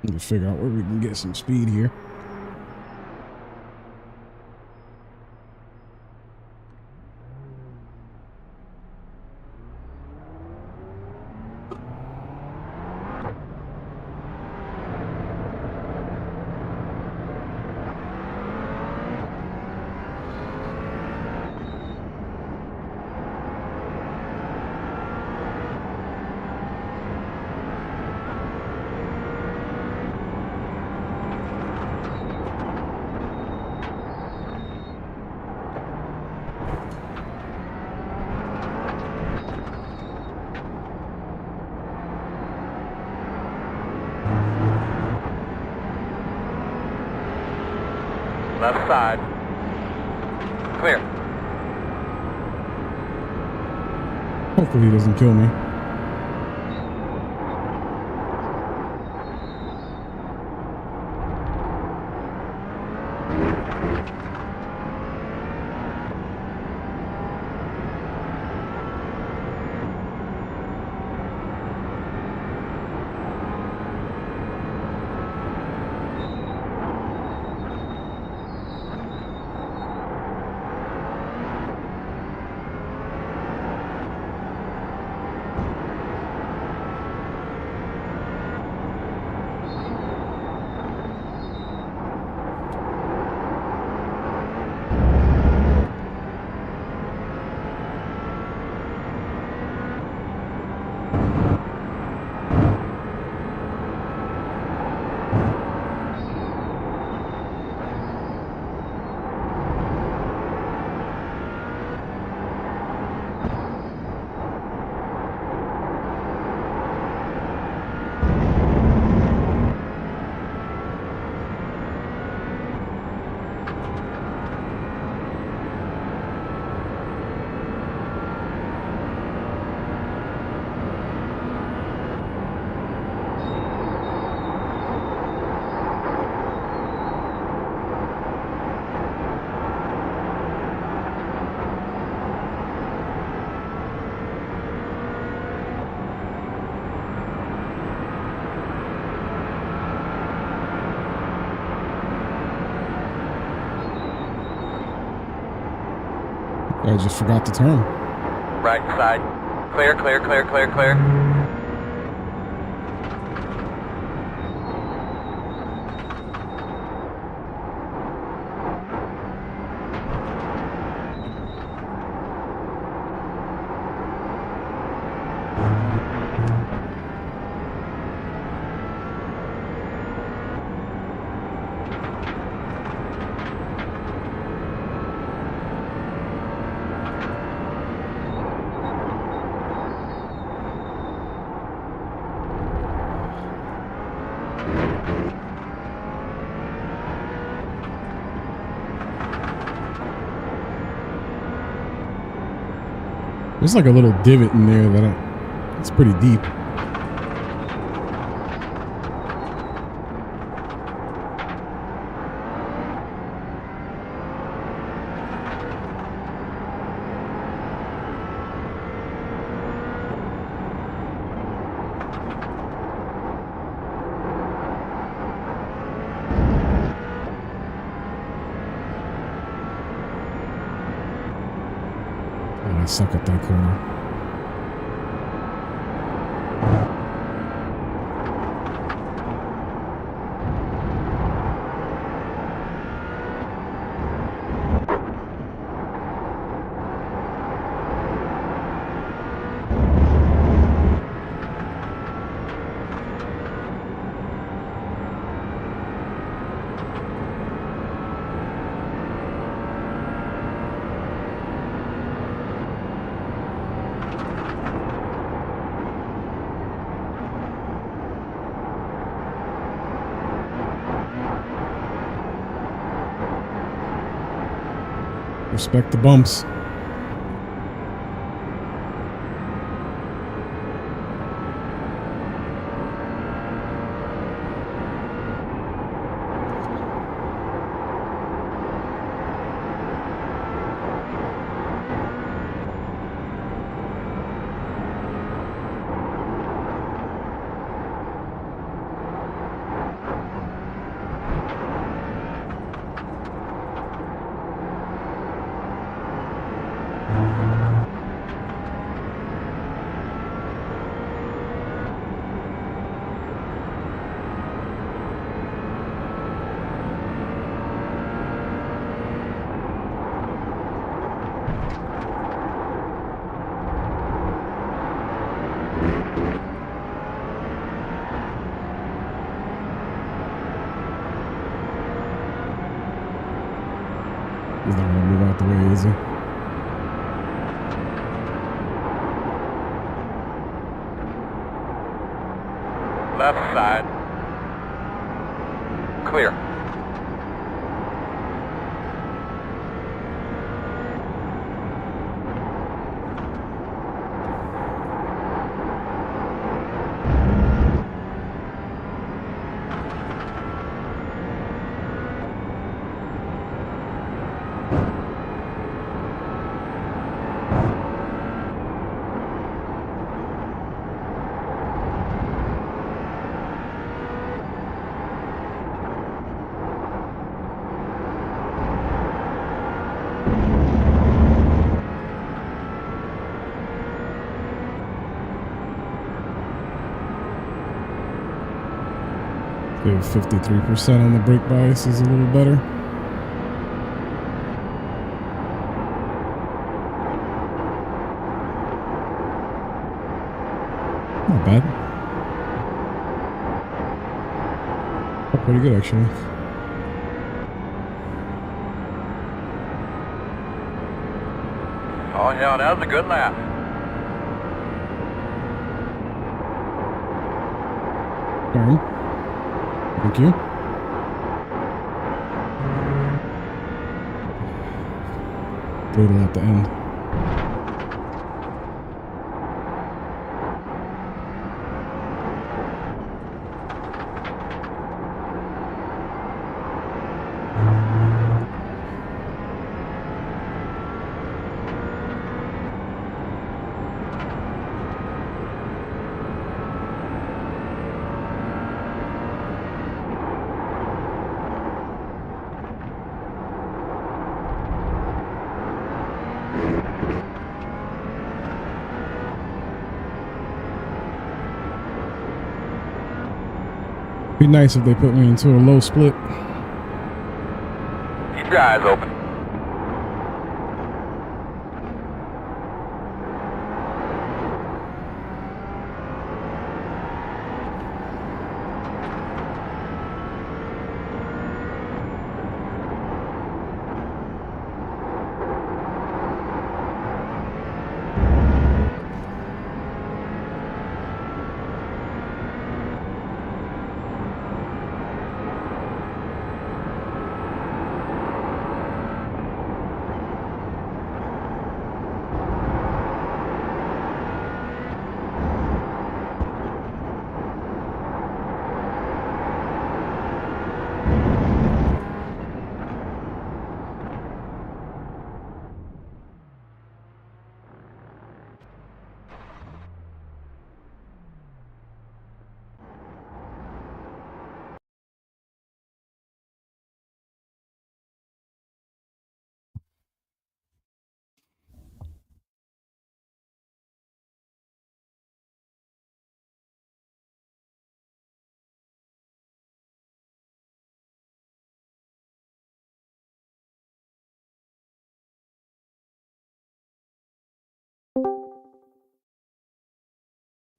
Need to figure out where we can get some speed here. Left side. Clear. Hopefully he doesn't kill me. I just forgot to turn. Right side. Clear, clear, clear, clear, clear. There's like a little divot in there that it's pretty deep. I suck at that corner. Respect the bumps. He's not gonna move out the way, is he? Left side. Clear. If 53% on the brake bias is a little better. Not bad. Oh, pretty good, actually. Oh, yeah, that was a good lap. Darn. Thank you. Brutal at the end. Be nice if they put me into a low split. Keep your eyes open.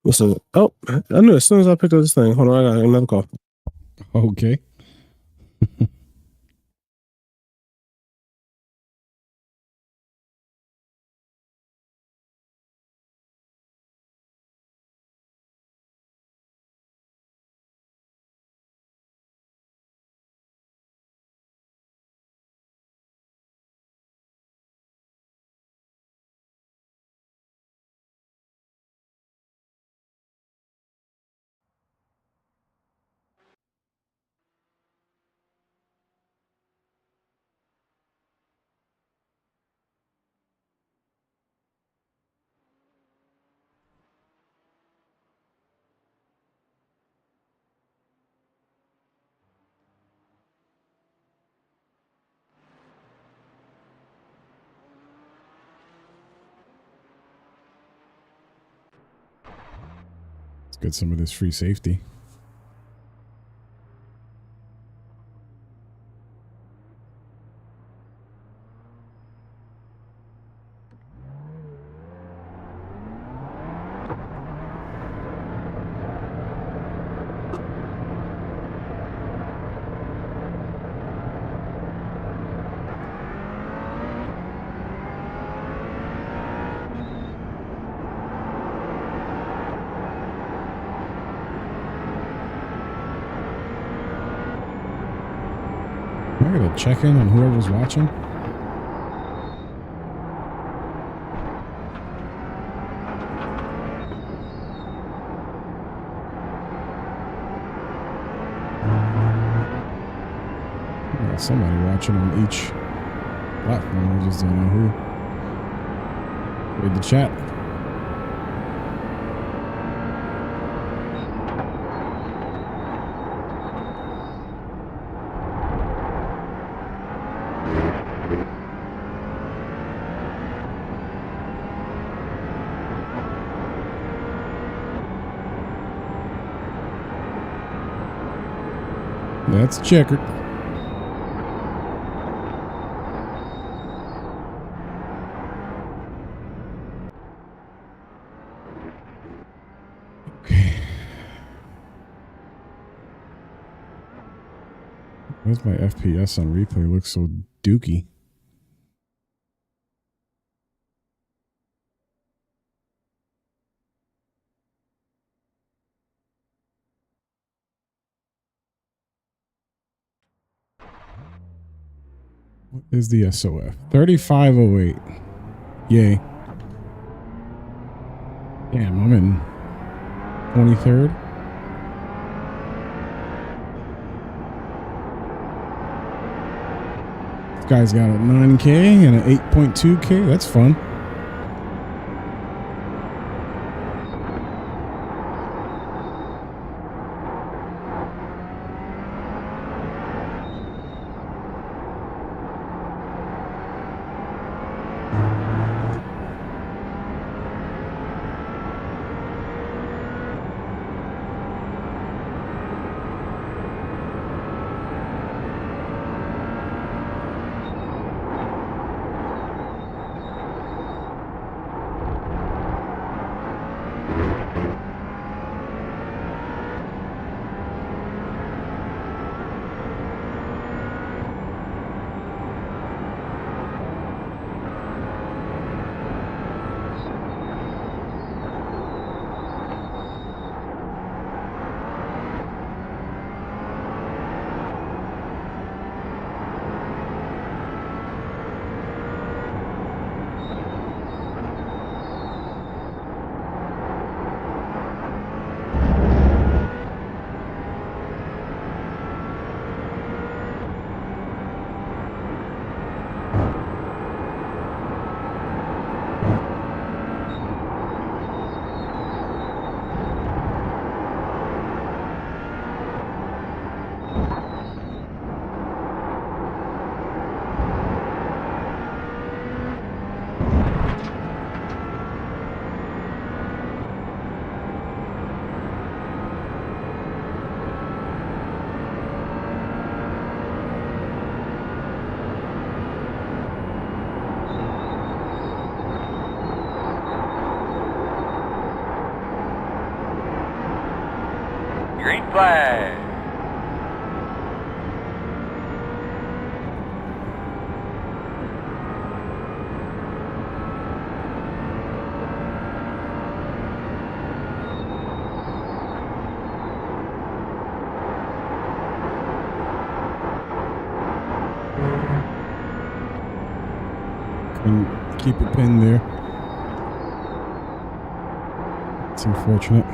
What's up? Oh, I knew as soon as I picked up this thing. Hold on, I got another call. Okay. Let's get some of this free safety. I gotta check in on whoever's watching. Somebody watching on each platform. I just don't know who. Read the chat. That's checkered. Where's my FPS on replay? Looks so dookie. What is the SOF? 3508. Yay. Damn, I'm in 23rd. This guy's got a 9K and an 8.2K. That's fun. Green flag. And keep it pinned there. It's unfortunate.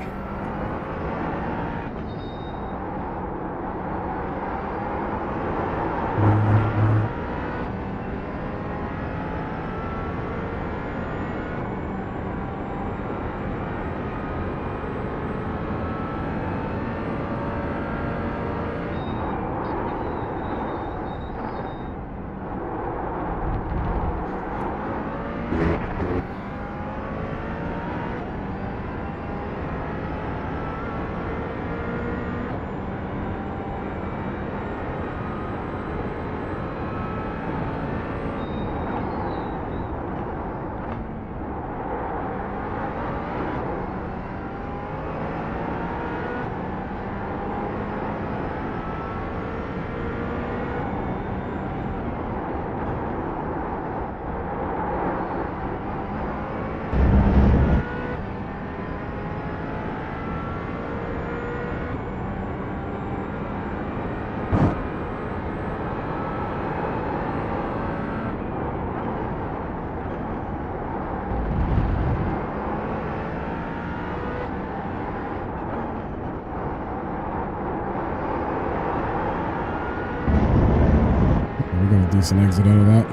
decent exit out of that.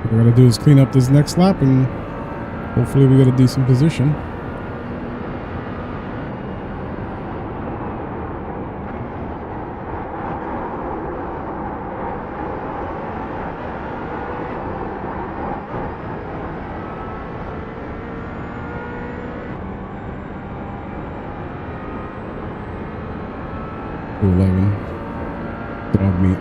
What we gotta do is clean up this next lap and hopefully we get a decent position. To 11. Dog meat.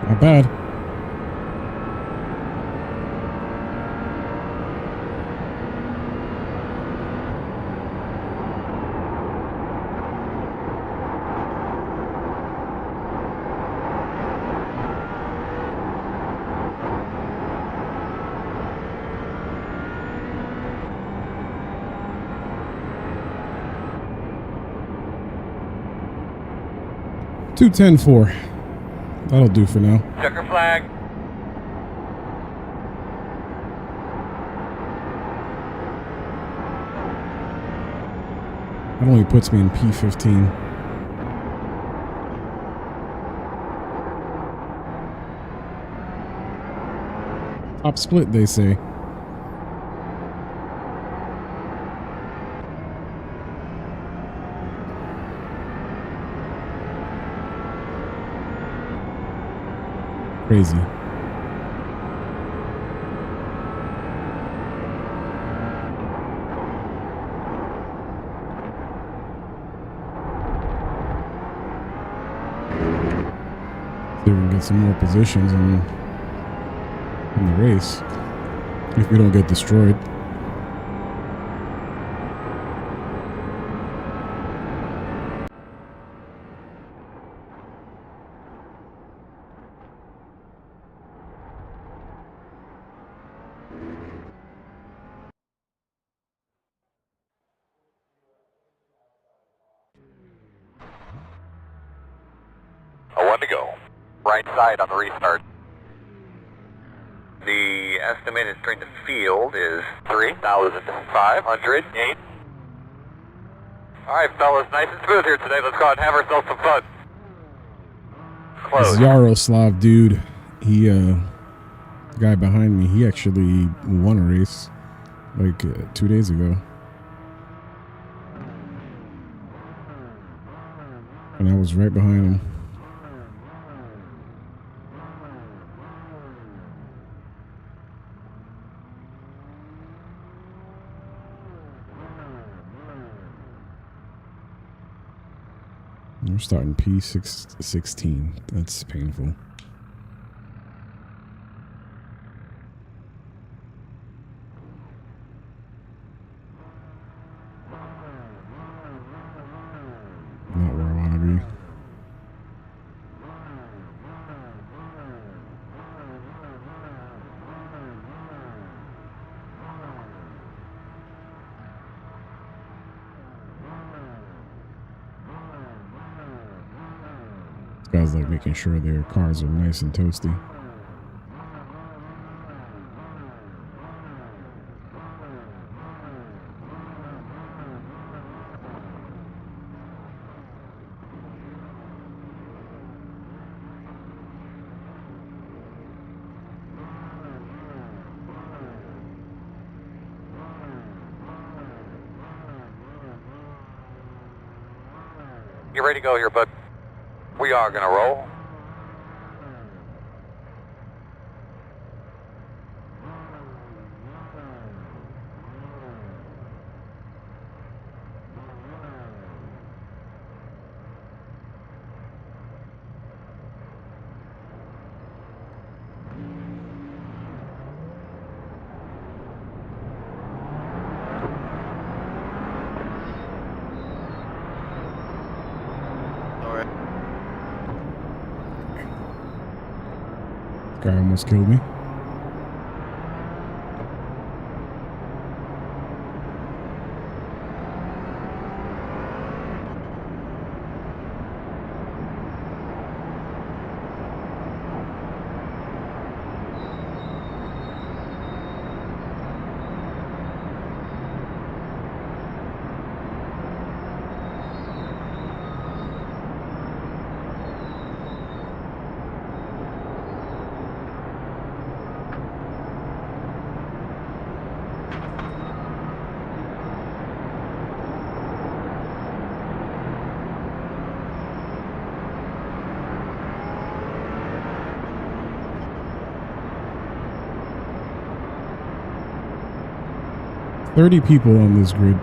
Not bad. Two 10-4. That'll do for now. Checker flag. That only puts me in P15. Top split, they say. Crazy. See if we can get some more positions in the race if we don't get destroyed. One to go. Right side on the restart. The estimated strain to field is 3,508. Alright, fellas, nice and smooth here today. Let's go out and have ourselves some fun. This Close. Yaroslav dude, he, the guy behind me, he actually won a race like 2 days ago. And I was right behind him. We're starting P16. That's painful. Not where I want to be. Guys like making sure their cars are nice and toasty. You ready to go here, bud? We are gonna roll. Guy almost killed me. "30 people on this grid."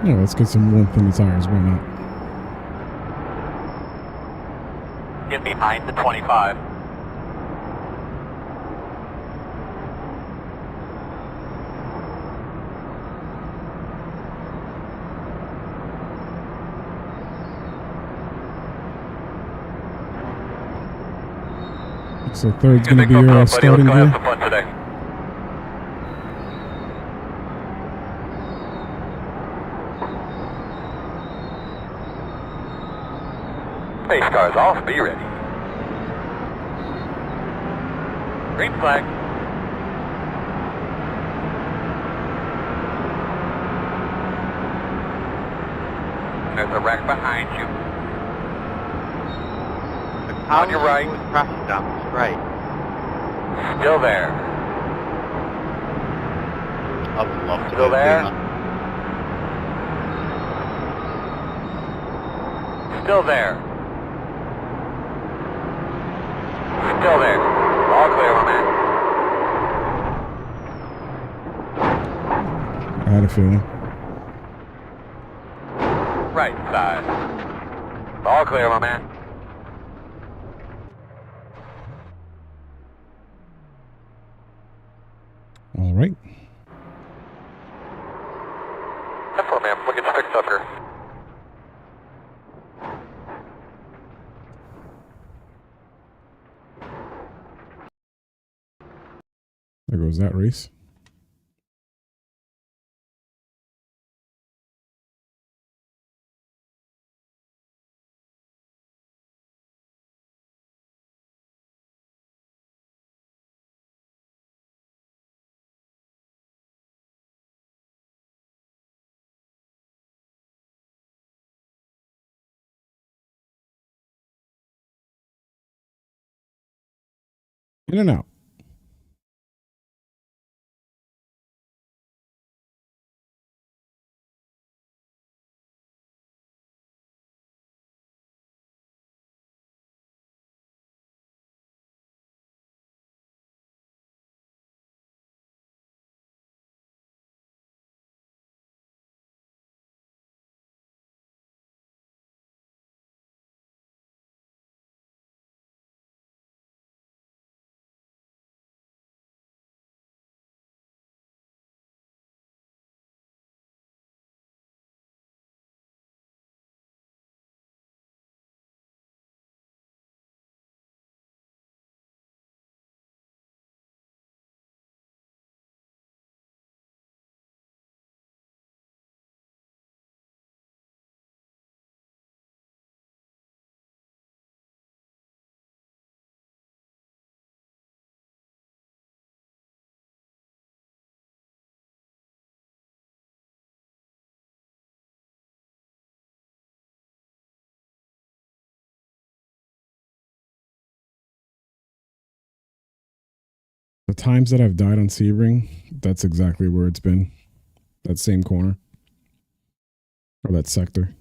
Yeah, let's get some warmth in the tires. Why not? Get behind the 25. So third's going to be your starting Let's go have gear. some fun today. Pace car's off, be ready. Green flag. There's a wreck behind you. On your right. Crashing down the straight. Still there. I would love to Still do there? that. Still there. Still there. All clear, my man. had a feeling. Right side. All clear, my man. All right. 10-4, ma'am. We'll get you fixed up here. There goes that race. In and out. The times that I've died on Sebring, that's exactly where it's been. That same corner. Or that sector.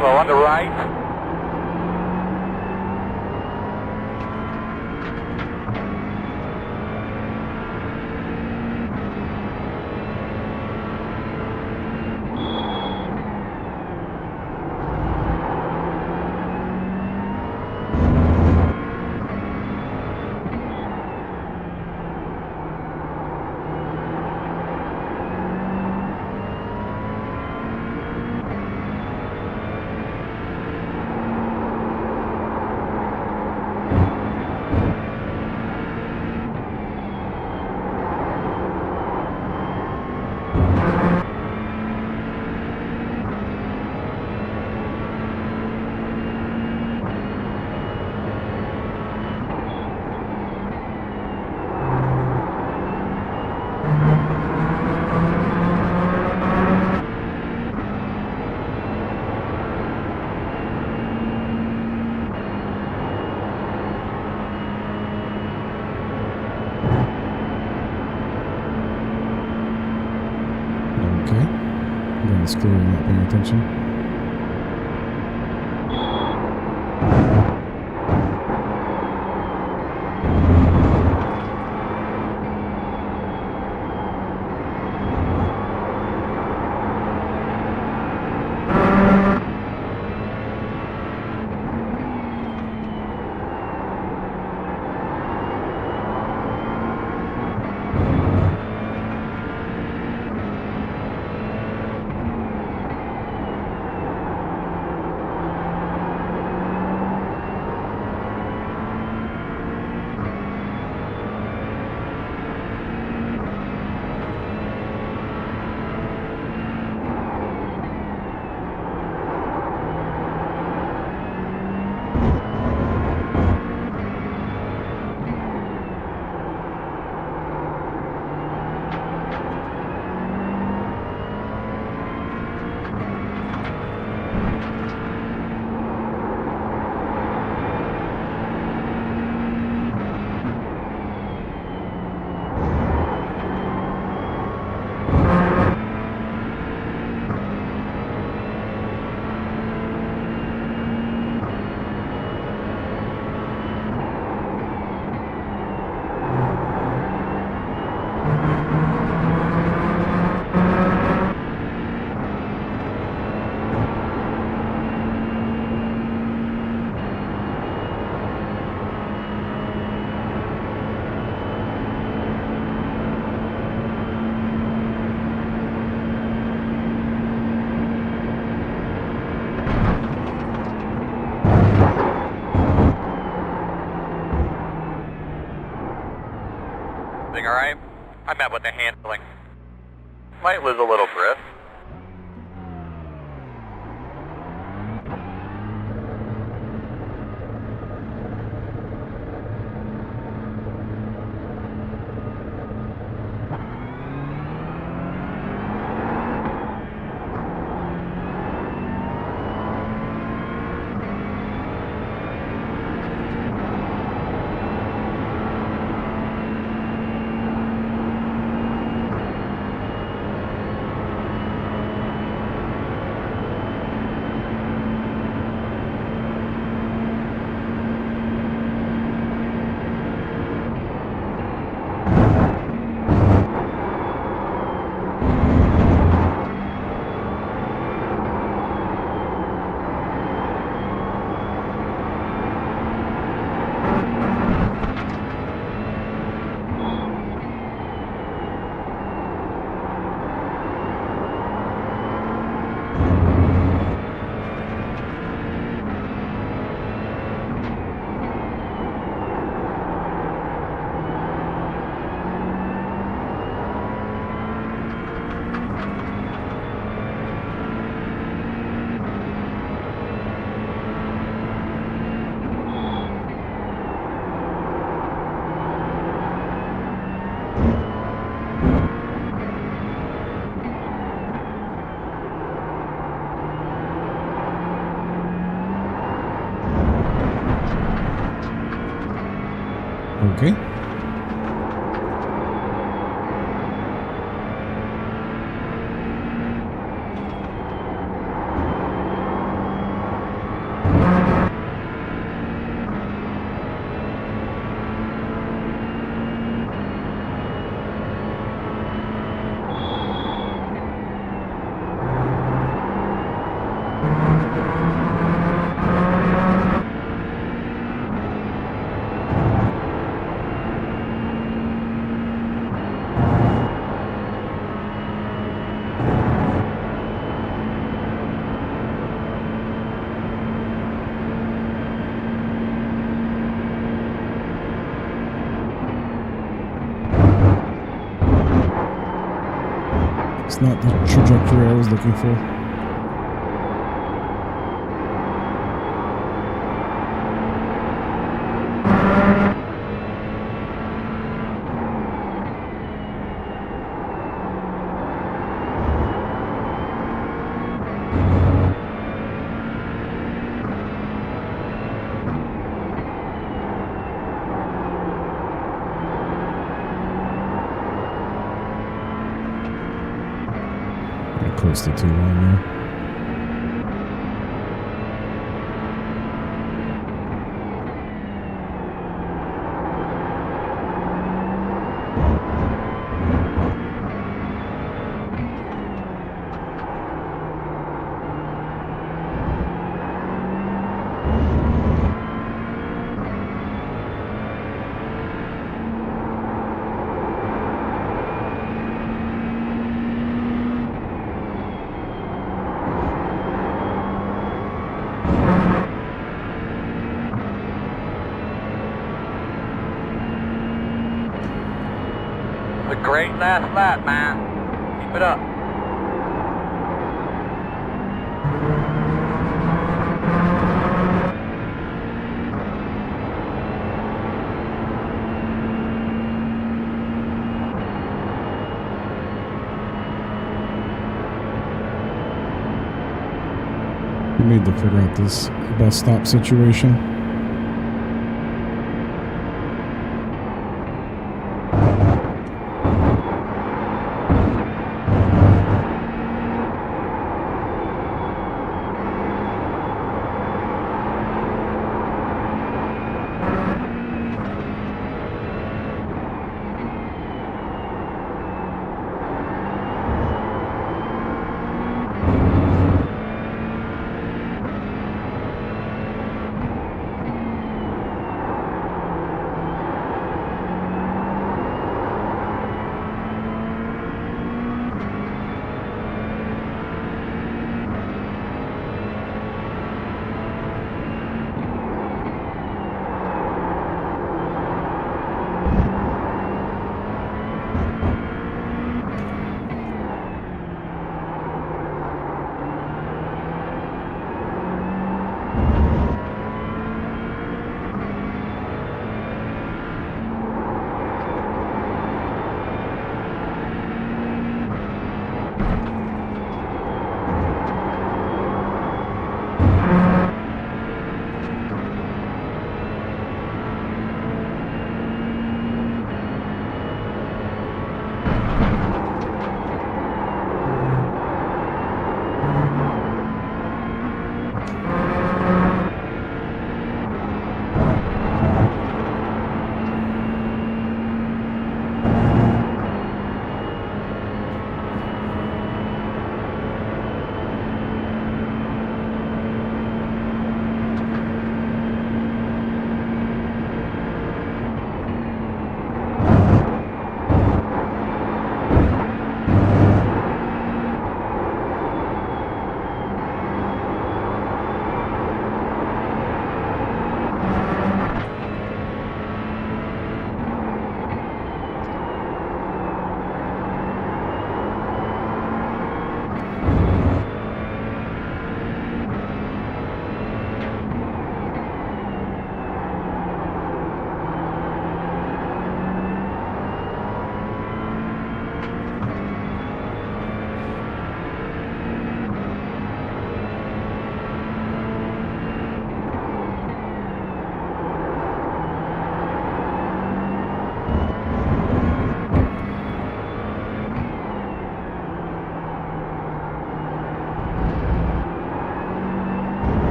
Slow on the right. Okay. Guys clearly not paying attention. Alright? I met with the handling. Might lose a little grip. Okay. It's not the trajectory I was looking for. I coasted too long there. A great last lap, man. Keep it up. We need to figure out this bus stop situation.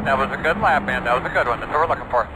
That was a good lap, man. That was a good one. That's what we're looking for.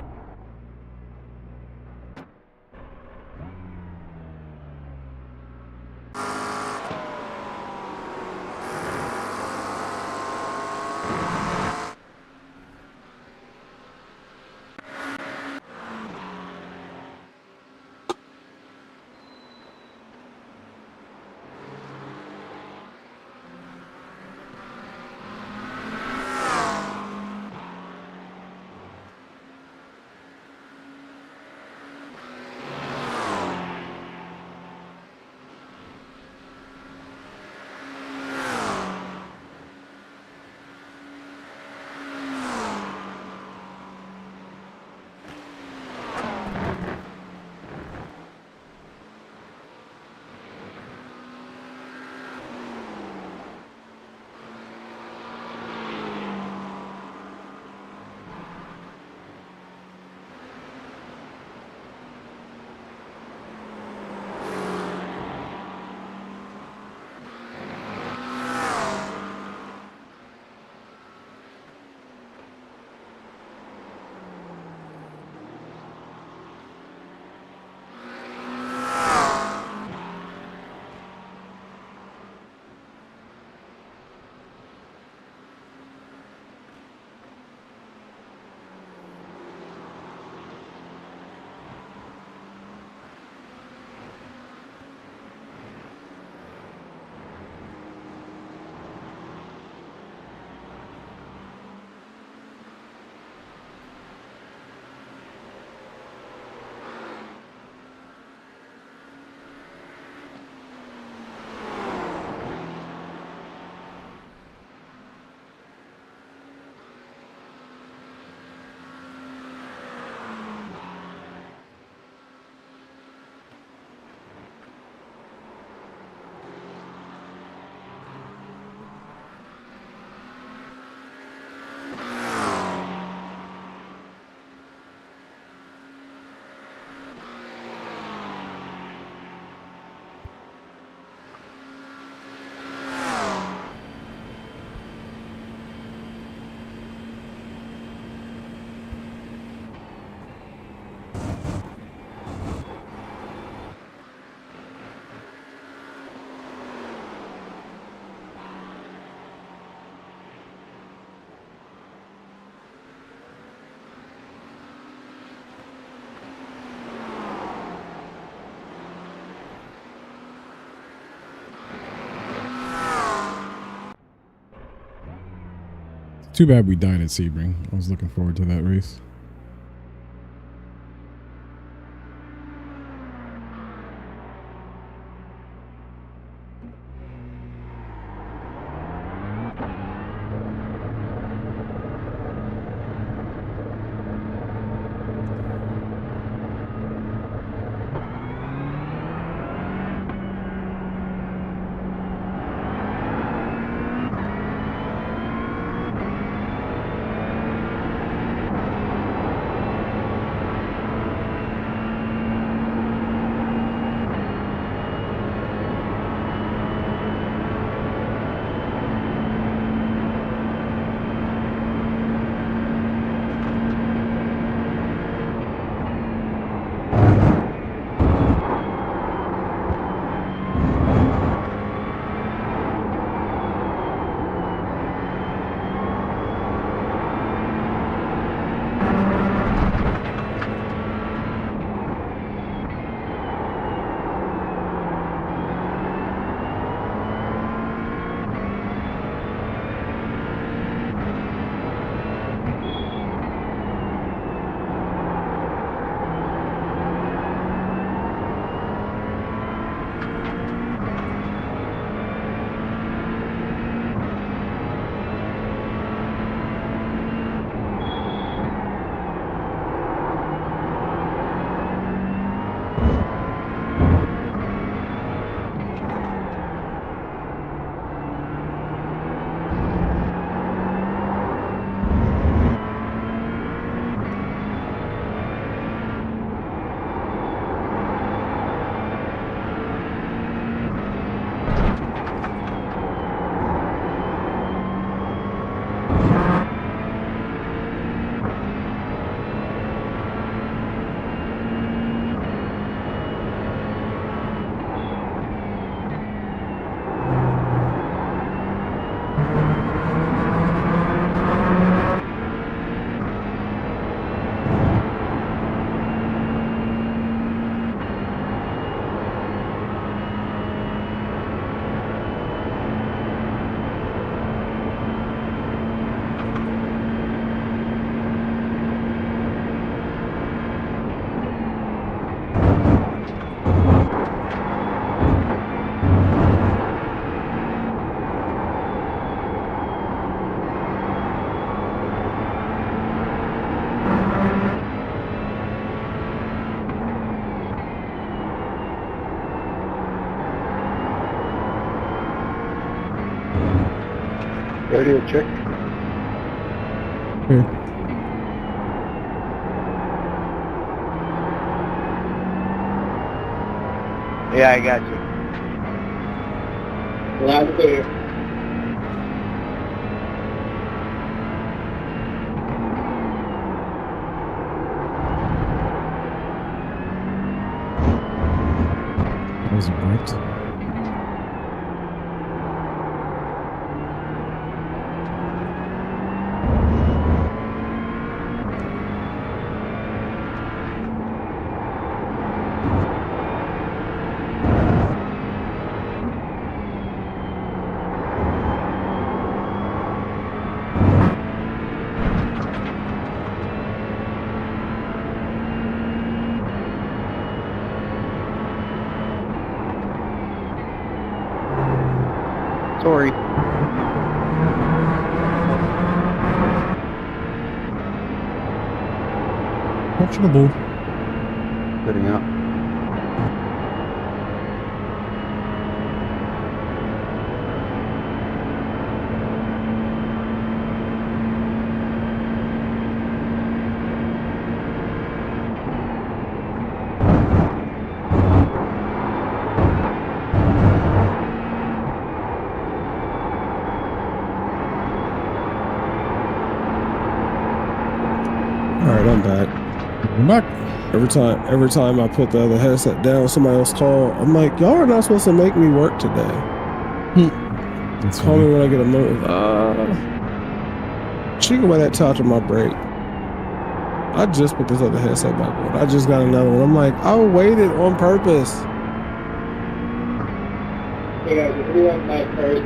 Too bad we died at Sebring. I was looking forward to that race. Radio check. Here. Yeah, I got you. Loud and clear. Was it right? Sorry. Questionable. Putting up. Alright, I'm back. I'm back. Every time I put the other headset down, somebody else call. I'm like, y'all are not supposed to make me work today. That's Call funny. me when I get a motive. She can wear that till after my break. I just put this other headset back on. I just got another one. I'm like, I waited on purpose. Hey guys, if anyone might first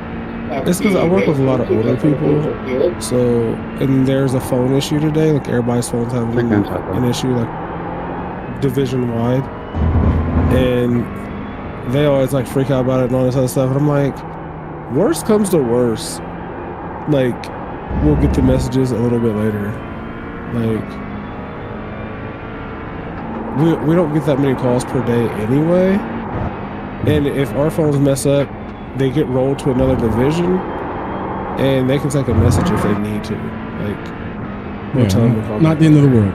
It's because I work with a lot of older people. So, and there's a phone issue today. Like everybody's phones having Check inside, an though. issue, like division wide, and they always like freak out about it and all this other stuff. And I'm like, worst comes to worst, like we'll get the messages a little bit later. Like we don't get that many calls per day anyway. And if our phones mess up, they get rolled to another division, and they can take a message if they need to. Like, we'll tell them to call not back the end of the later. world.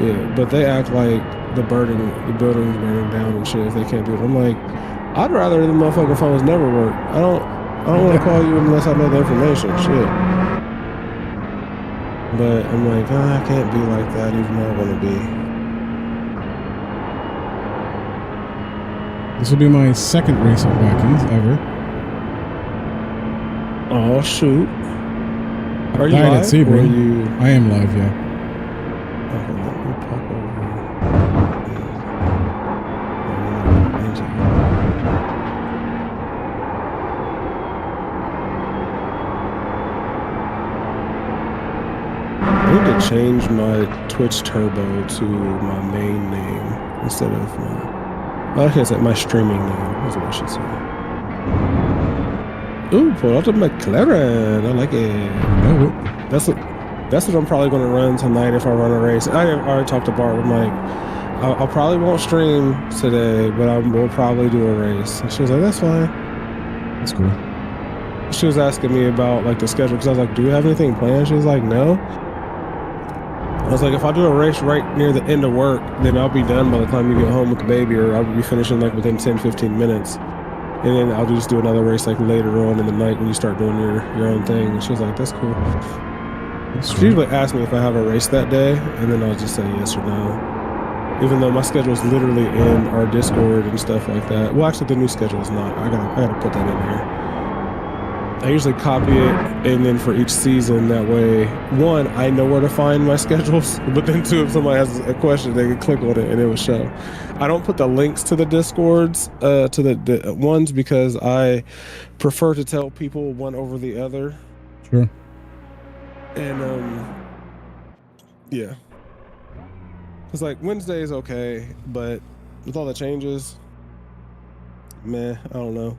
Yeah, but they act like the building's burning down and shit if they can't do it. I'm like, I'd rather the motherfucking phones never work. I don't want to call you unless I know the information. Shit. But I'm like, I can't be like that even though I want to be. This will be my second race at Watkins ever. Oh shoot! Are you Died at live or are Sebring. you? I am live, yeah. Okay, let me pop over. I need to change my Twitch Turbo to my main name instead of my. I can't say my streaming name. Is what I should say. Ooh, pull out the McLaren. I like it. No, That's what I'm probably going to run tonight if I run a race. I already talked to Bart. I'm like, I'll probably won't stream today, but I will probably do a race. And she was like, that's fine. that's cool. She was asking me about like the schedule because I was like, do you have anything planned? She was like, no. I was like, if I do a race right near the end of work, then I'll be done by the time you get home with the baby, or I'll be finishing like within 10-15 minutes. And then I'll just do another race like later on in the night when you start doing your own thing. And she was like, that's cool. She usually asks me if I have a race that day, and then I'll just say yes or no. Even though my schedule is literally in our Discord and stuff like that. Well, actually, the new schedule is not. I gotta put that in there. I usually copy it, and then for each season, that way, one, I know where to find my schedules, but then two, if somebody has a question, they can click on it and it will show. I don't put the links to the Discords, to the ones, because I prefer to tell people one over the other. Sure. And yeah, it's like Wednesday is okay, but with all the changes, meh, I don't know.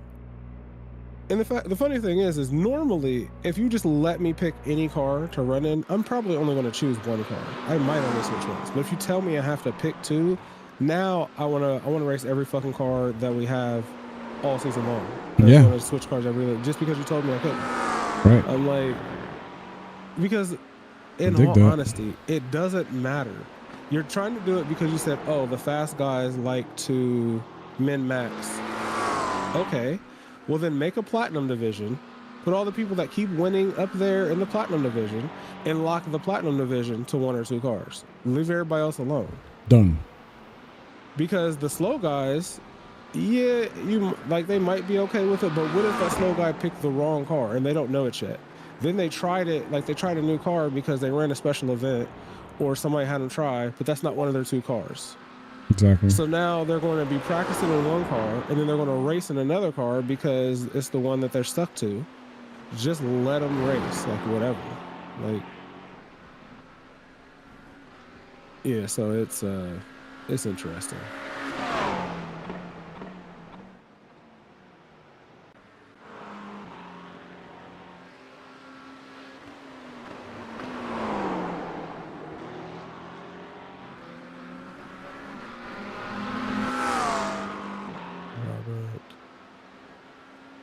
And the funny thing is normally if you just let me pick any car to run in, I'm probably only going to choose one car. I might only switch once, but if you tell me I have to pick two, now I want to race every fucking car that we have all season long. I Yeah. just want to switch cars just because you told me I couldn't. Right. I'm like, because in dig all that. honesty, it doesn't matter. You're trying to do it because you said, oh, the fast guys like to min-max. Okay, well then make a platinum division, put all the people that keep winning up there in the platinum division, and lock the platinum division to one or two cars. Leave everybody else alone. Done. Because the slow guys, yeah, they might be okay with it, but what if that slow guy picked the wrong car and they don't know it yet? Then they tried it, like they tried a new car because they ran a special event or somebody had them try, but that's not one of their two cars. Exactly. So now they're going to be practicing in one car and then they're going to race in another car because it's the one that they're stuck to. Just let them race, like whatever. Like, yeah, so it's interesting.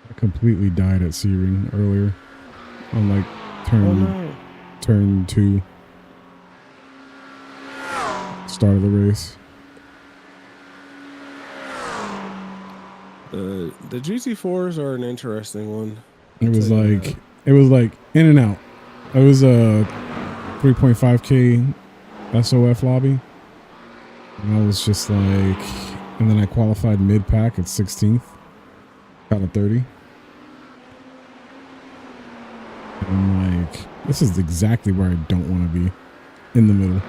I completely died at Sebring earlier on like turn 2. Start of the race. The GT4s are an interesting one. It was like in and out. It was a 3.5K SOF lobby. And I was just like, and then I qualified mid pack at 16th out of 30. And I'm like, this is exactly where I don't want to be, in the middle.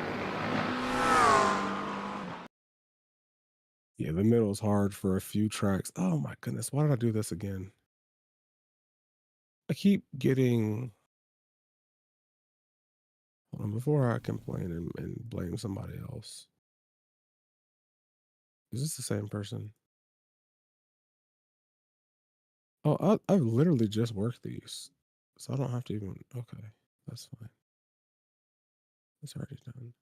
Yeah, the middle's hard for a few tracks. Oh my goodness, why did I do this again? I keep getting. Hold on, before I complain and blame somebody else. Is this the same person? Oh, I've literally just worked these, so I don't have to even. Okay, that's fine. It's already done.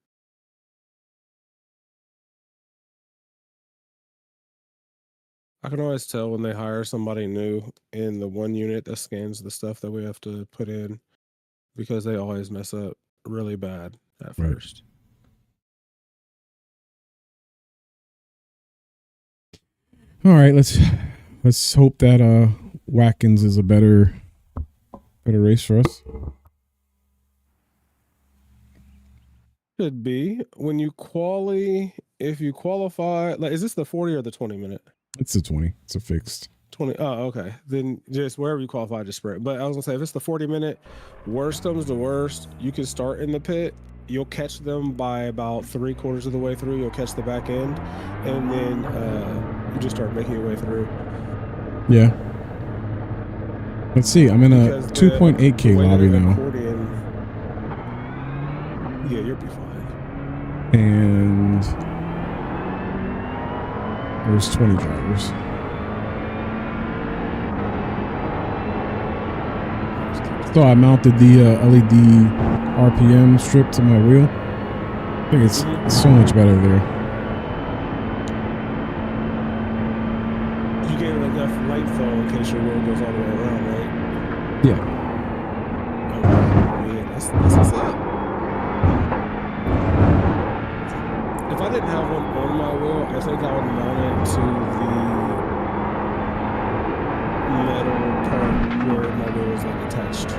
I can always tell when they hire somebody new in the one unit that scans the stuff that we have to put in because they always mess up really bad at Right. first. All right, let's hope that Watkins is a better race for us. Could be when you if you qualify, like, is this the 40 or the 20 minute? It's a 20. It's a fixed. 20. Oh, okay. Then just wherever you qualify, just sprint. But I was gonna say, if it's the 40 minute, worst comes to worst, you can start in the pit. You'll catch them by about 3/4 of the way through. You'll catch the back end, and then you just start making your way through. Yeah. Let's see. I'm in a 2.8K lobby now. Yeah, you'll be fine. And there's 20 drivers. So I mounted the LED RPM strip to my wheel. I think it's so much better there. You gave it enough light though in case your wheel goes all the way around, right? Yeah. Oh, yeah, that's what's up. If I didn't have one on my wheel, I think I would mount it to the metal part where my wheel is like attached to,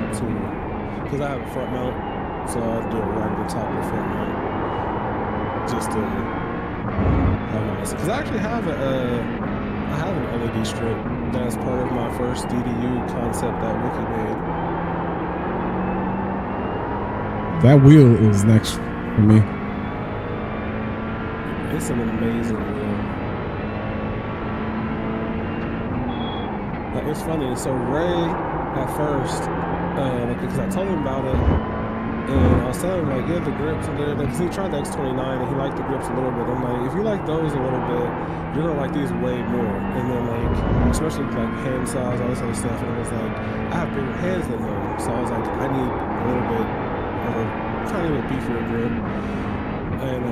because I have a front mount, so I'll do it right at the top of the front mount, just to have nice. Because I actually have I have an LED strip that's part of my first DDU concept that Wiki made. That wheel is next for me. It's an amazing wheel. Like, it's funny. So Ray, at first, because I told him about it, and I was telling him like, yeah, the grips and because he tried the X29 and he liked the grips a little bit. I'm like, if you like those a little bit, you're gonna like these way more. And then like, especially like hand size, all this other stuff. And I was like, I have bigger hands than him, so I was like, I need a little bit of a tiny bit beefier grip. And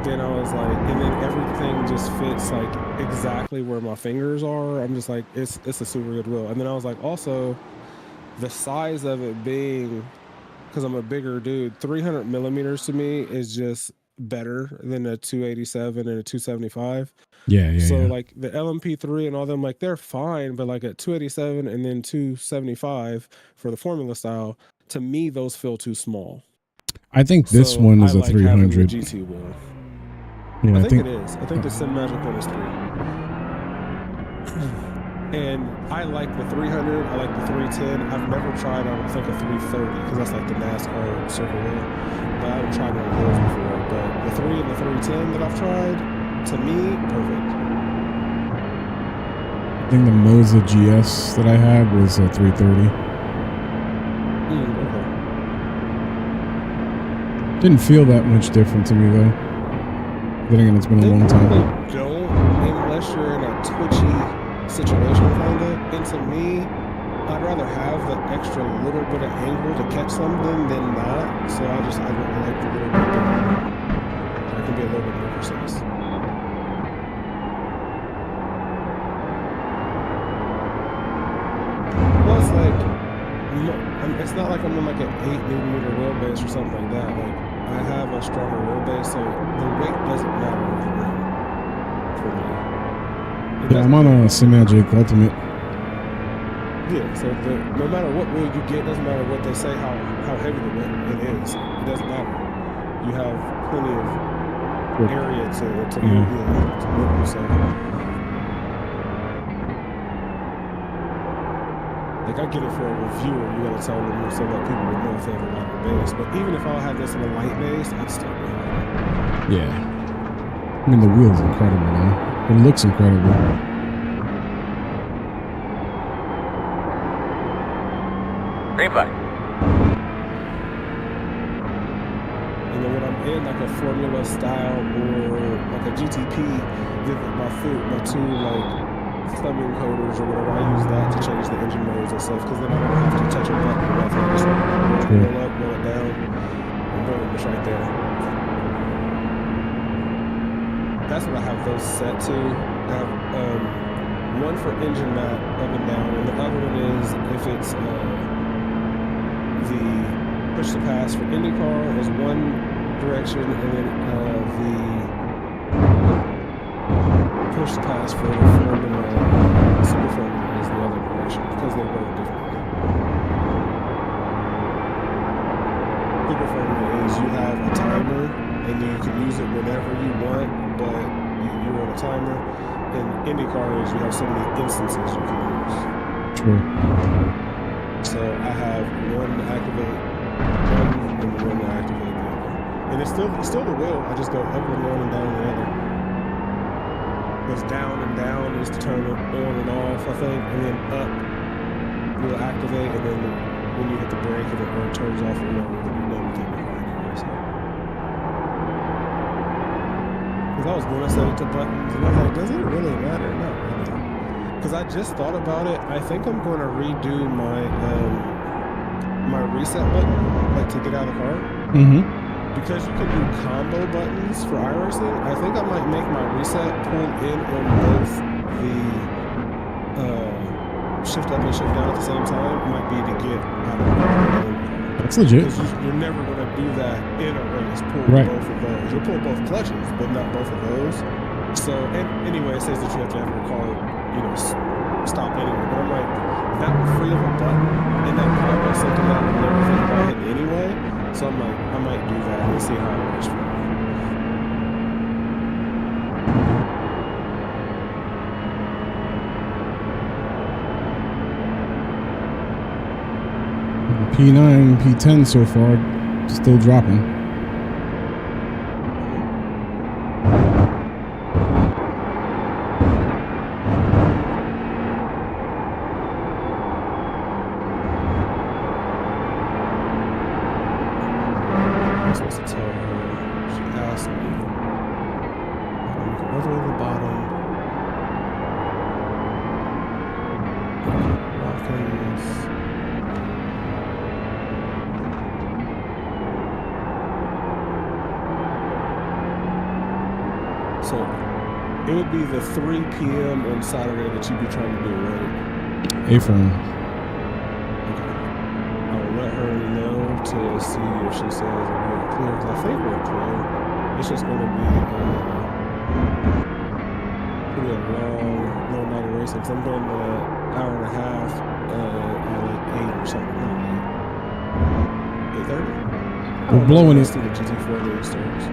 then I was like, and then everything just fits like exactly where my fingers are. I'm just like, it's a super good wheel. And then I was like, also, the size of it being, because I'm a bigger dude, 300 millimeters to me is just better than a 287 and a 275. Yeah. So like the LMP3 and all them, like they're fine, but like at 287 and then 275 for the formula style, to me those feel too small. I think this one is a 300 GT wheel. Yeah, I think it is. I think the Sim Magic one is 3. And I like the 300. I like the 310. I've never tried, I don't think, a 330 because that's like the NASCAR circle wheel. But I haven't tried one of those before. But the 3 and the 310 that I've tried, to me, perfect. I think the Moza GS that I had was a 330. Okay. Didn't feel that much different to me though. Then again, it's been a long time. Don't, unless you're in a twitchy situation, kinda. And to me, I'd rather have the extra little bit of angle to catch something than not. So I like the little bit I can be a little bit more precise. Plus, like, it's not like I'm in like an 8 millimeter wheelbase or something like that. Like, I have a stronger wheelbase, so the weight doesn't matter over the rim for me. Yeah, I'm on a Sim Magic Ultimate. Yeah, so no matter what wheel you get, doesn't matter what they say, how heavy the weight it is. It doesn't matter. You have plenty of area to move. So, like, I get it for a reviewer. You gotta tell them so that people would know if they have a lighter base. But even if I had this in a light base, I'd still be happy. Yeah. I mean, the wheel's incredible, though. It looks incredible. Formula style or like a GTP, then my two like thumbing coders or whatever, I use that to change the engine modes and stuff because then I don't have to touch a button or nothing. Just roll up, roll it down, and boom, it's right there. That's what I have those set to. I have one for engine map up and down, and the other one is if it's the push to pass for IndyCar is one direction, and then the push to pass for the Formula Super Formula is the other direction because they work differently. Super Formula is you have a timer and you can use it whenever you want, but you're on a timer. And IndyCar is you have so many instances you can use. True. So I have one to activate one and one to activate the other. And it's still the wheel. I just go up and one and down the other. Because down and down is to turn it on and off, I think, and then up will activate, and then when you hit the brake and it turns off or whatever, then you're done with the car anyway. So. Because I was going to set it to buttons, and I was like, does it really matter? Not really. Because I just thought about it. I think I'm going to redo my my reset button, like to get out of the car. Mm-hmm. Because you can do combo buttons for iRacing, I think I might make my reset pull in on both the shift up and shift down at the same time. Might be to get out of the car. That's legit. Because you're never going to do that in a race, pull Right. both of those. You'll pull both clutches, but not both of those. So, and anyway, it says that you have to have your car, stop anyway. But I'm like, that would free up a button, and that combo is something that I would never think about hitting anyway. So I'm like, I might do that and see how it works for me. P9 and P10 so far, still dropping. I'm supposed to tell her, she asked me, I'm going all the way to the bottom. Watkins. So it would be the 3 p.m. on Saturday that you'd be trying to do, right? A-frame. Okay. I will let her know to see if she says we're clear, because I think we're clear. It's just going to be a long night of racing. Because I'm doing the hour and a half at like 8 or something. Not 8. 8:30? We're blowing it. To the GT4 that starts.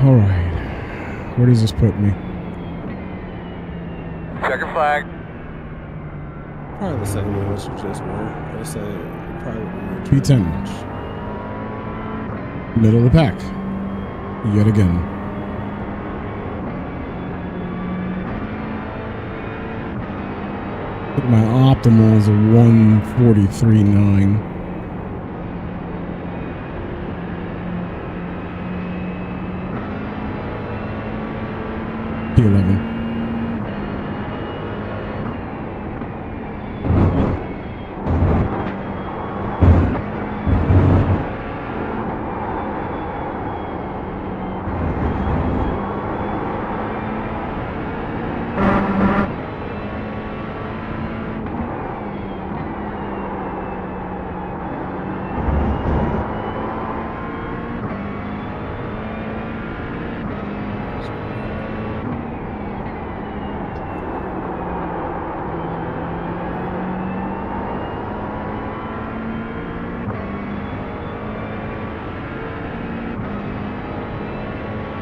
All right. Where does this put me? Checker flag. Probably the same way as you just were. Let's say probably P10. Middle of the pack. Yet again. My optimal is a 143.9. P11.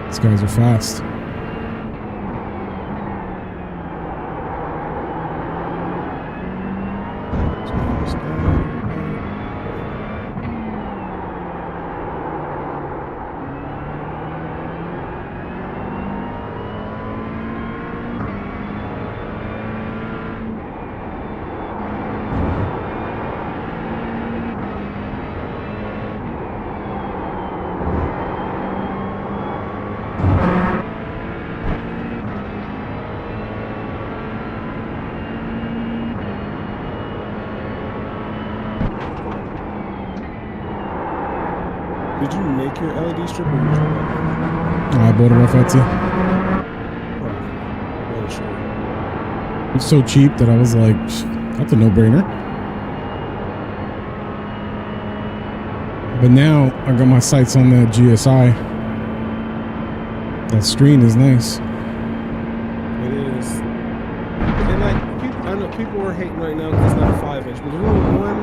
These guys are fast. did you make your LED strip or you just bought it? I bought it off Etsy. Oh, sure. It's so cheap that I was like, that's a no-brainer. But now I got my sights on that GSI. That screen is nice. It is. And like, I know people are hating right now because it's not a 5-inch, but there's only one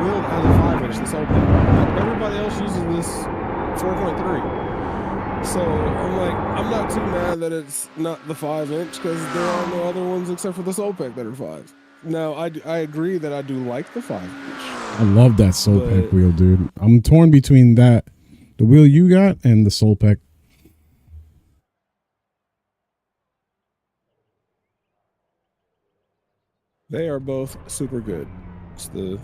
wheel that has a 5-inch that's open. Like, everybody else uses this 4.3. So I'm like, I'm not too mad that it's not the 5-inch because there are no other ones except for the Solpec that are 5. Now, I agree that I do like the 5-inch. I love that Solpec wheel, dude. I'm torn between the wheel you got, and the Solpec. They are both super good. It's the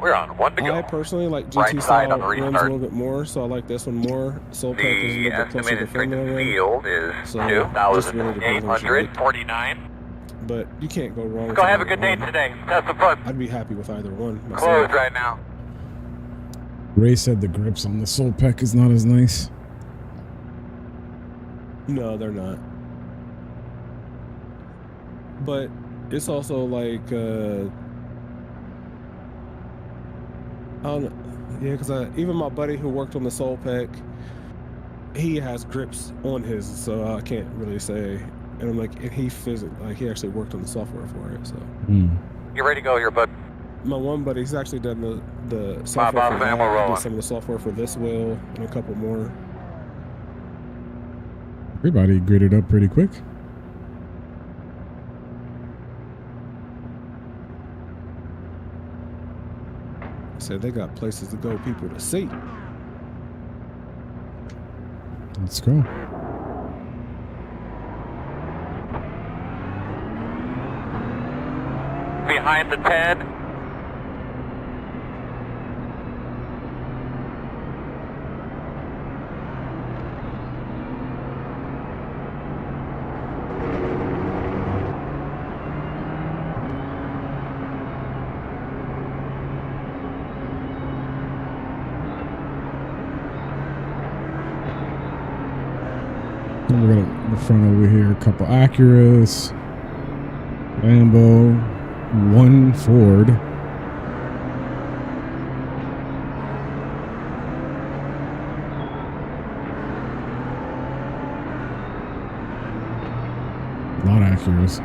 We're on one to go. I personally like GT Right side on style the rims a restart. little bit more, so I like this one more. Solpec is a The little bit closer to the estimated straight formula to rim. field is So, just really depends on what you like. 2,849. But you can't go wrong with Go have a either good day one. today. Have some fun. I'd be happy with either one myself. Closed right now. Ray said the grips on the Solpec is not as nice. No, they're not. But it's also like, I don't know. Yeah, because even my buddy who worked on the Solpec, he has grips on his, so I can't really say. And I'm like, and he actually worked on the software for it, so. You ready to go here, bud? My one buddy, he's actually done the software Bob, for Sam, that. we're He rolling. did some of the software for this wheel and a couple more. Everybody gritted up pretty quick. Said they got places to go, people to see. Let's go. Behind the 10. Then we got in the front over here, a couple Acuras, Lambo, one Ford. A lot of Acuras.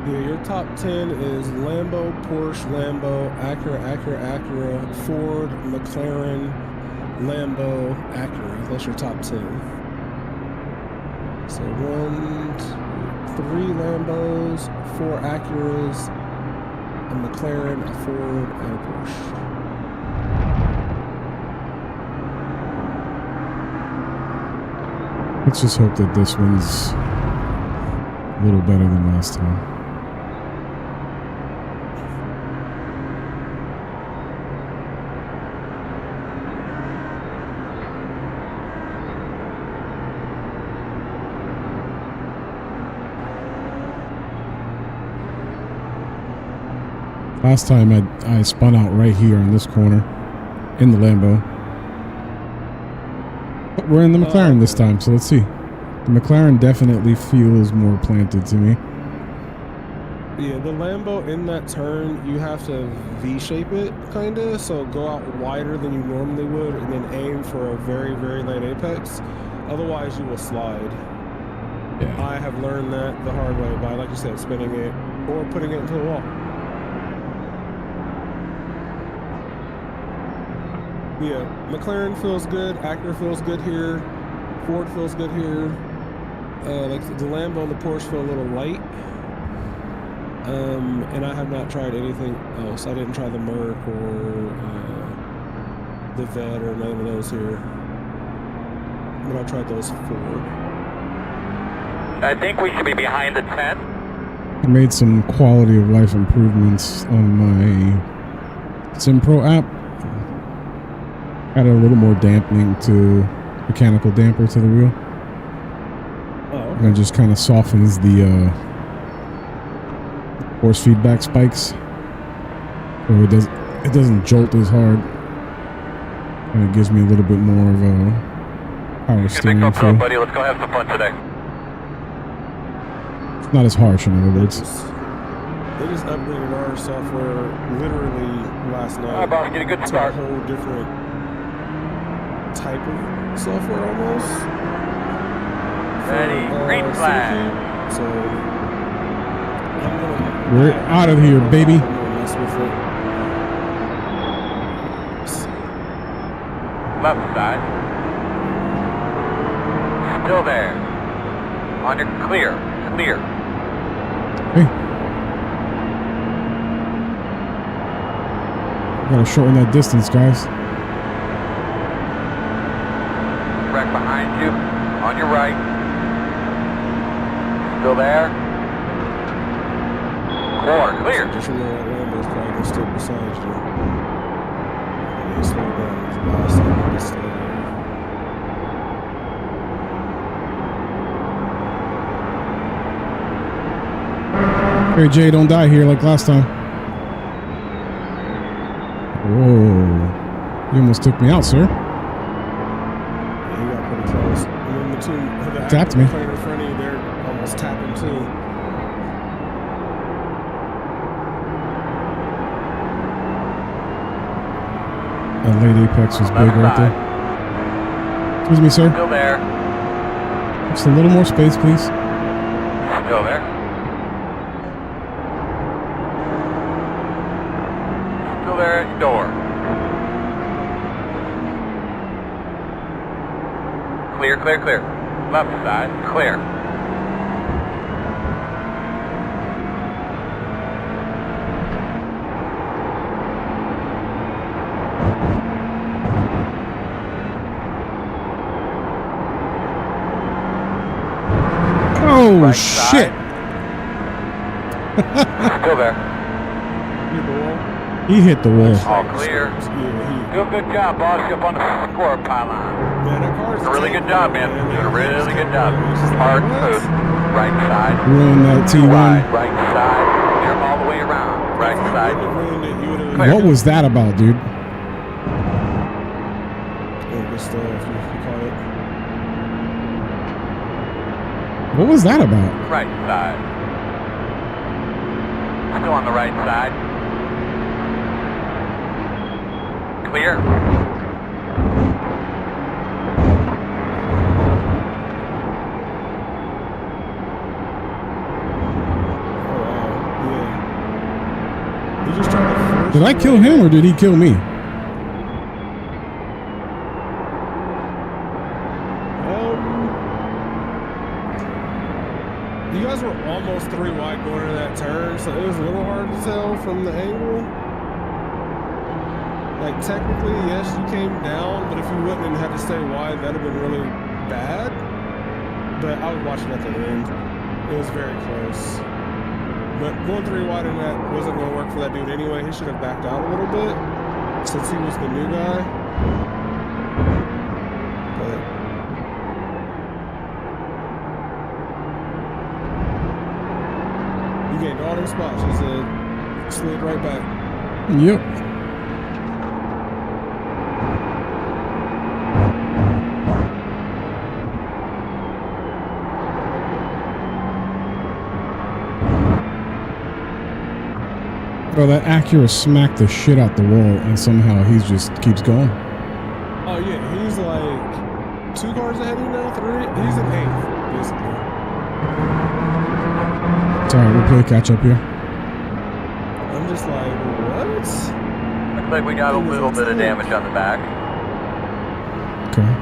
Yeah, your top 10 is Lambo, Porsche, Lambo, Acura, Ford, McLaren, Lambo, Acura. That's your top 10. So 3 Lambos, 4 Acuras, a McLaren, a Ford, and a Porsche. Let's just hope that this one's a little better than last time. Last time I spun out right here in this corner in the Lambo. But we're in the McLaren this time, so let's see. The McLaren definitely feels more planted to me. Yeah, the Lambo in that turn, you have to V-shape it, kind of. So go out wider than you normally would and then aim for a very, very late apex. Otherwise, you will slide. Yeah. I have learned that the hard way by, like you said, spinning it or putting it into the wall. Yeah, McLaren feels good. Acura feels good here. Ford feels good here. Like the Lambo and the Porsche feel a little light. And I have not tried anything else. I didn't try the Merc or the Vet or none of those here. But I tried those 4. I think we should be behind the 10. I made some quality of life improvements on my SimPro app. Added a little more dampening to mechanical damper to the wheel. Oh, okay. And it just kind of softens the force feedback spikes. Or it doesn't jolt as hard. And it gives me a little bit more of a power Good big steering thumbs feel. up, buddy. Let's go have some fun today. It's not as harsh, in other words. They just upgraded our software literally last night. All right, boss, get a good to start. a whole different type of software almost. Ready, green flag. So I'm gonna, We're out of here, baby. I'm gonna mess with it. Left side. Still there. On your clear. Clear. Hey. Gotta shorten that distance, guys. Wreck behind you. On your right. Still there. Corner. Clear. Just remember that Lambo's probably gonna stick beside you. And you slow down. It's the last thing you can stay there. Hey, Jay, don't die here like last time. Whoa. You almost took me out, sir. Yeah, you got pretty close. And then the two that Tapped me. playing in front of you, they're almost tapping too. That late apex was big Left right side. there. Excuse me, sir. Still there. Just a little more space, please. Still there. Still there at your door. Clear, clear, clear. Left side, clear. Oh, Right shit. side. Still there. You the wall? He hit the wall. All clear. Yeah, Do a good job, boss. You're up on the score pylon. man, that car's Doing a really good job, man. Doing a really good job. It's just like, Hard, what? smooth. Right side. Ruined that Too wide. T1. Right side. Near them all the way around. Right If you side. wouldn't have ruined it, you would have. Clear. What was that about, dude? Yeah, good stuff. You caught it. What was that about? Right side. Still on the right side. Clear. Oh wow. Yeah. You just tried to force. Did I kill him or did he kill me? You guys were almost 3 wide going into that turn, so it was a little hard to tell from the angle. Like, technically, yes, you came down, but if you wouldn't and had to stay wide, that'd have been really bad. But I was watching at the end. It was very close. But going 3 wide in that wasn't going to work for that dude anyway. He should have backed out a little bit since he was the new guy. But you gained all them spots. He said, slid right back. Yep. Bro, that Acura smacked the shit out the wall and somehow he just keeps going. Oh yeah, he's like 2 cars ahead of you now, 3. He's in 8th, basically. It's alright, we'll play catch up here. I'm just like, what? Looks like we got a little bit of damage on the back. Okay.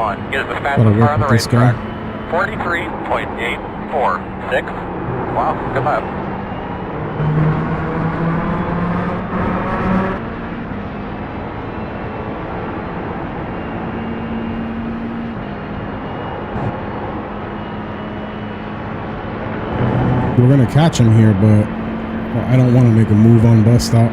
1. Get the Gotta fastest work car on the with this guy. racetrack. 43.846. Wow, good lap. We're gonna catch him here, but I don't want to make a move on bus stop.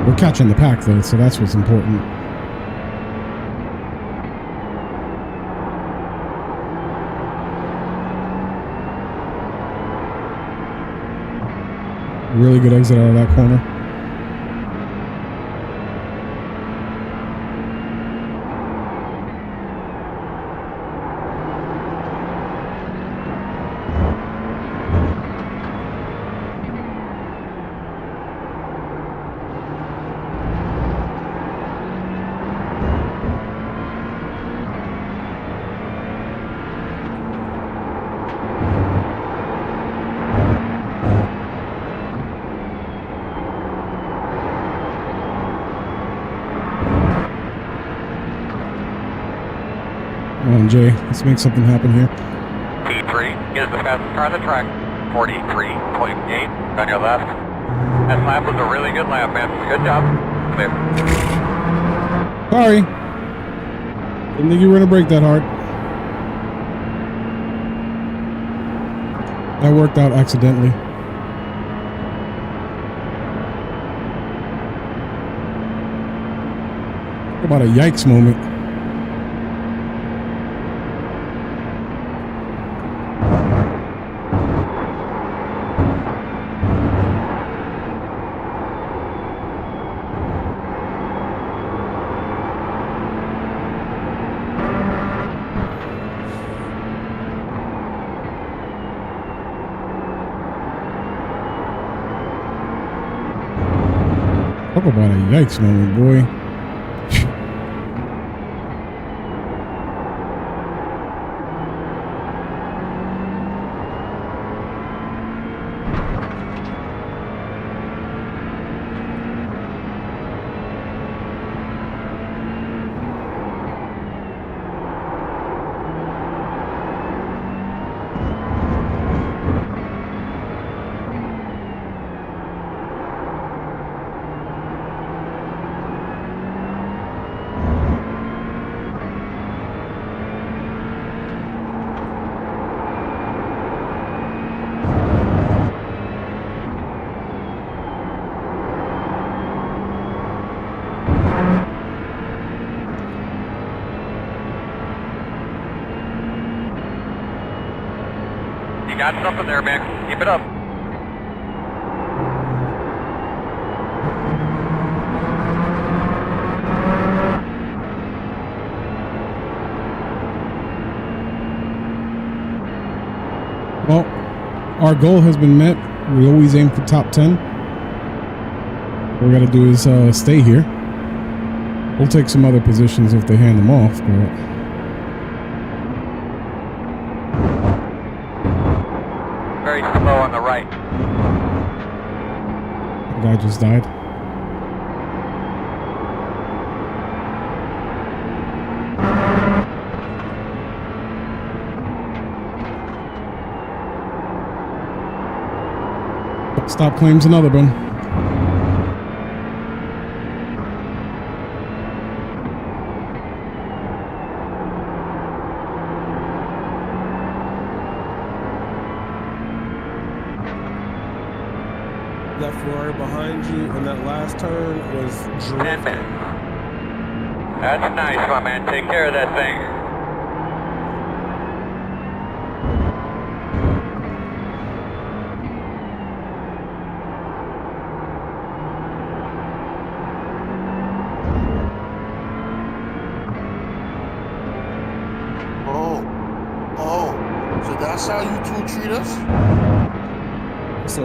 We're catching the pack though, so that's what's important. Really good exit out of that corner. Come on, Jay. Let's make something happen here. P3 is the fastest car on the track. 43.8 on your left. That lap was a really good lap, man. Good job. Clear. Sorry. Didn't think you were gonna break that hard. That worked out accidentally. What about a yikes moment? Talk about a yikes moment, boy. You got something there, man. Keep it up. Well, our goal has been met. We always aim for top 10. What we got to do is stay here. We'll take some other positions if they hand them off, but Very slow on the right. the guy just died. Stop claims another one. That Ferrari behind you in that last turn was 10 drifting. minutes. That's nice, my man. Take care of that thing. Oh, so That's how you two treat us? So,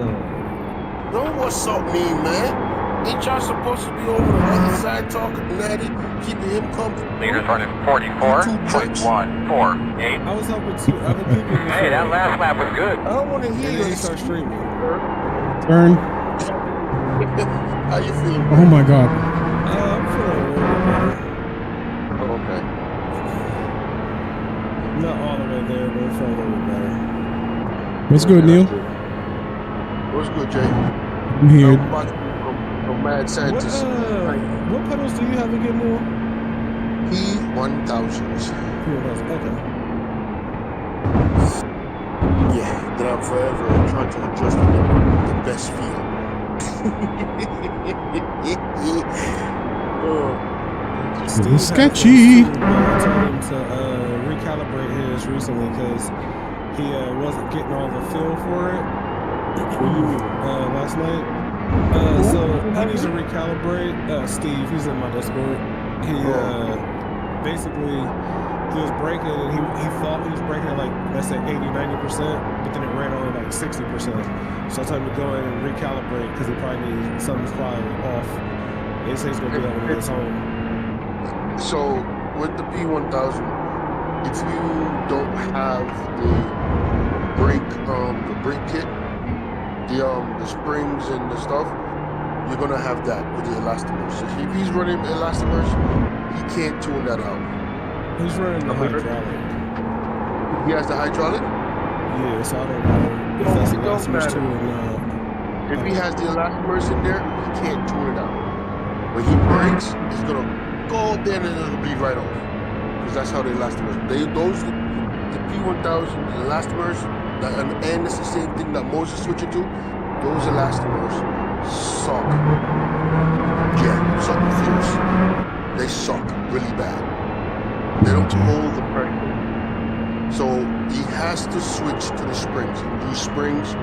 No, what's up, mean man? Ain't y'all supposed to be over the other side talking natty, keeping him comfortable? Leaders running 44.148. I was hoping to other people. Hey, that last lap was good. I don't want to hear And you then you start streaming. Turn. How you feeling? Oh my god. I'm feeling a little bit better. Okay. Not all the way there, but I'm feeling a little bit better. What's good, Neil? What's good, Jay? I'm here. I'm about to go mad scientist. What pedals do you have again, Neil? P1000s. Okay. Yeah, that I'm forever trying to adjust to the best feel. It's sketchy. I told him to recalibrate his recently because he wasn't getting all the feel for it last night. So he needs to recalibrate. Steve, he's in my Discord. He basically he was braking and he thought he was braking at like, let's say 80-90%, but then it ran only like 60%. So I told him to go in and recalibrate because he probably needs something's probably off. He says he's gonna do that when he gets home. So with the P1000, if you don't have the brake kit, the springs and the stuff, you're gonna have that with the elastomers. So if he's running elastomers, he can't tune that out. He's running the hydraulic. He has the hydraulic? Yeah, so I don't know if that's It don't elastomers too matter. or not. If he has the elastomers in there, he can't tune it out. When he brakes, he's gonna go up there and it'll bleed right off. Because that's how the elastomers. The P1000, the elastomers, and it's the same thing that Moses is switching to. Those elastomers suck. Yeah, suck fierce. They suck really bad. They don't hold the pressure. So he has to switch to the springs. Use springs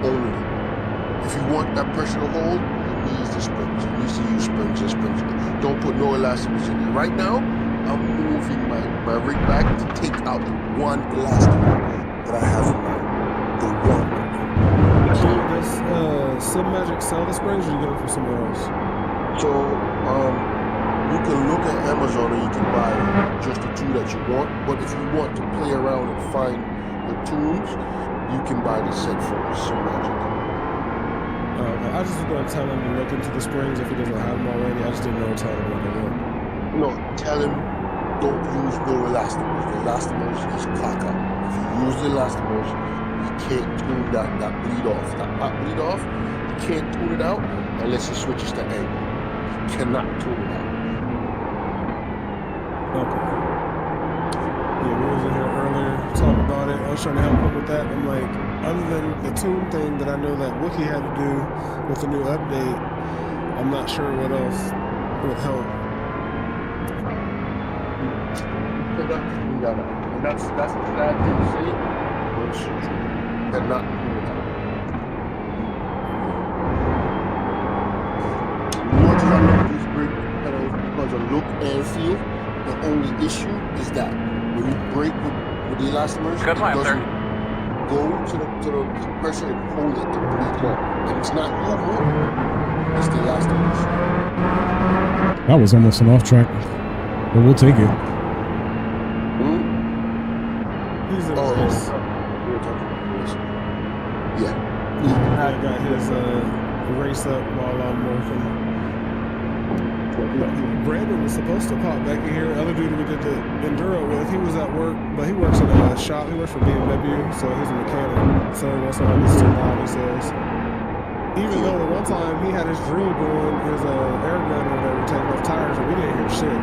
only. If you want that pressure to hold, he needs the springs. He needs to use springs and springs. Don't put no elastomers in there. Right now, I'm moving my rig back to take out the one elastomer that I have in mind. The one. Does Sim Magic sell the springs or you get them from somewhere else? So, you can look at Amazon and you can buy just the two that you want. But if you want to play around and find the tunes, you can buy the set from Some Magic. I just was going to tell him to look into the springs if he doesn't have them already. I just didn't know tell him what they were. No, tell him don't use no elastomers. The elastomers is caca. If you use the elastomers, you can't tune that bleed off. That bleed off, you can't tune it out unless he switches to angle. You cannot tune it out. Okay. Yeah, we was in here earlier talking about it. I was trying to help him with that. I'm like, other than the tune thing that I know that Wookie had to do with the new update, I'm not sure what else would help. Cannot tune that out. And that's the sad thing to say, but it's true. Cannot tune it out. Much as I love these brake pedals because of look and feel, the only issue is that when you brake with the elastomers, Good lap, it sir. doesn't go to the pressure and hold it to bleed off. And it's not you moving, it's the elastomers. That was almost an off track, but we'll take it. He's in Oh, race. we were talking about this. Yeah. I got his race up while I'm working. Brandon was supposed to pop back in here. Other dude we did the enduro with, he was at work, but he works in a shop. He works for BMW, so he's a mechanic. So that's what I listen to now, he says. Even though the one time he had his drill doing his air gun or whatever, taking off tires, and we didn't hear shit.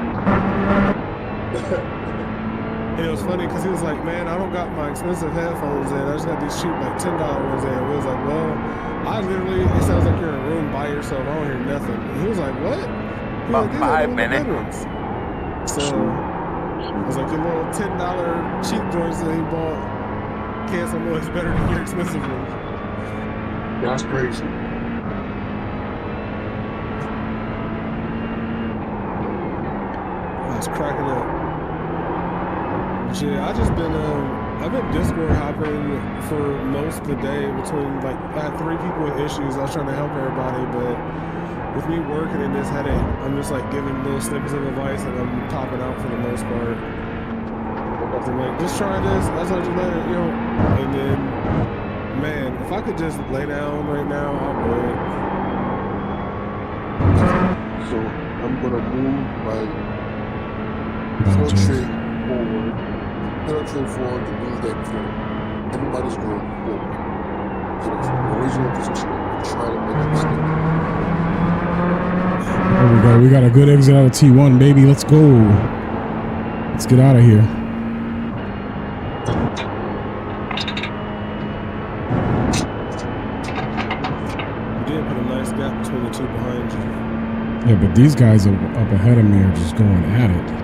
And it was funny because he was like, man, I don't got my expensive headphones in. I just got these cheap, like $10 ones in. We was like, well, it sounds like you're in a room by yourself. I don't hear nothing. And he was like, what? He was About like, 5 minutes. So it was like your little $10 cheap joints that he bought. Cancel noise better than your expensive ones. That's crazy. I was cracking up. Yeah, I just been I've been Discord hopping for most of the day between like I had 3 people with issues. I was trying to help everybody, but with me working in this headache, I'm just like giving little snippets of advice and I'm topping out for the most part. I'm like, just try this. That's what you let it, you know. And then, man, if I could just lay down right now, I would. So I'm gonna move my Oh, train forward. Train forward to move that forward. Everybody's going forward. So it's the original position. Try to make it stick. There we go. We got a good exit out of T1, baby. Let's go. Let's get out of here. You did put a nice gap between the 2 behind you. Yeah, but these guys up ahead of me are just going at it.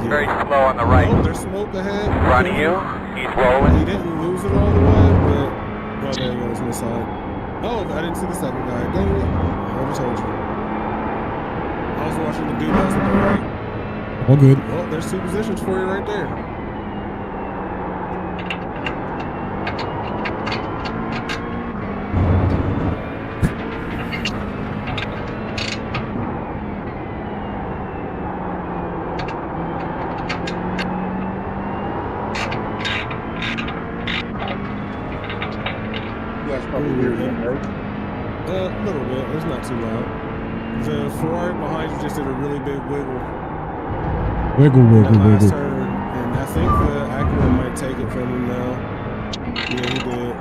Very slow on the right. Oh, there's smoke ahead. In front of you, he's He rolling. didn't lose it all the way, but oh, there he goes on the side. Oh, I didn't see the second guy. Dang it! I already told you. I was watching the dude that was on the right. All good. Well, there's 2 positions for you right there. You guys probably hear him, right? A little bit. It's not too loud. The Ferrari behind you just did a really big wiggle. Wiggle, That wiggle, last wiggle. turn, and I think the Acura might take it from him now. Yeah, he did.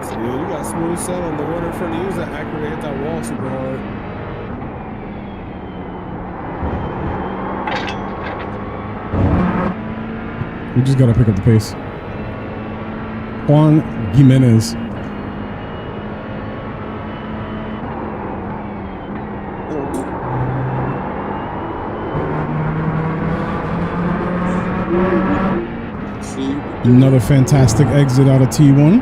So yeah, you got smooth sailing. The one in front of you is that Acura hit that wall super hard. We just got to pick up the pace. Juan Jimenez. See? Another fantastic exit out of T1.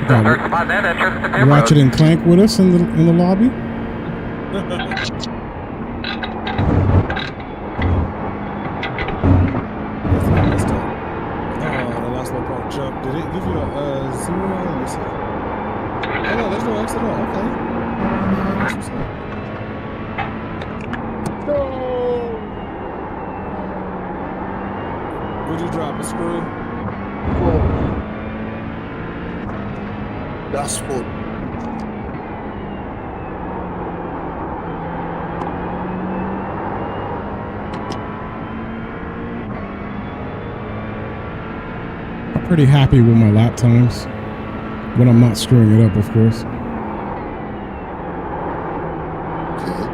Got Third spot then, entrance to pit Ratchet road. and Clank with us in the lobby. The last little part jump. Did it give you a 0? Let me see. Oh no, there's no exit at all. Okay. That's what's up. Would you drop a screw? That's fun. I'm pretty happy with my lap times. When I'm not screwing it up, of course. Okay.